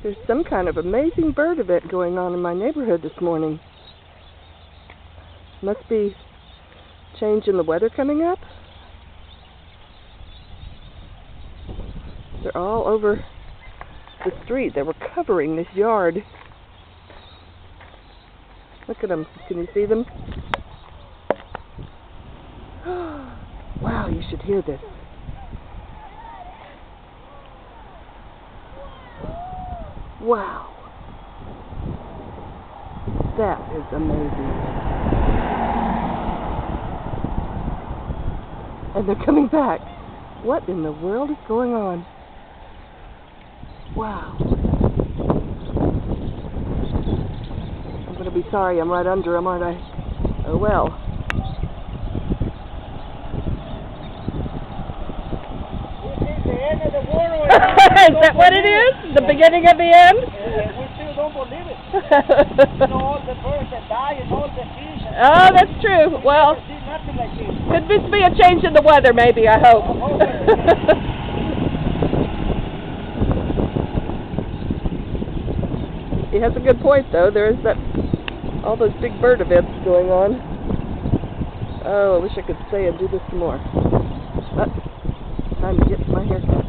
There's some kind of amazing bird event going on in my neighborhood this morning. Must be change in the weather coming up. They're all over the street. They were covering this yard. Look at them. Can you see them? Wow, you should hear this. Wow. That is amazing. And they're coming back. What in the world is going on? Wow. I'm going to be sorry I'm right under them, aren't I? Oh well. This is the end of the world. Is that what it is? The beginning of the end? We still don't believe it. You know, all the birds that die and all the fish. Oh, that's true. Well, See nothing like this. could this be a change in the weather, maybe, I hope. He has a good point, though. There is all those big bird events going on. Oh, I wish I could stay and do this some more. But, time to get my haircut.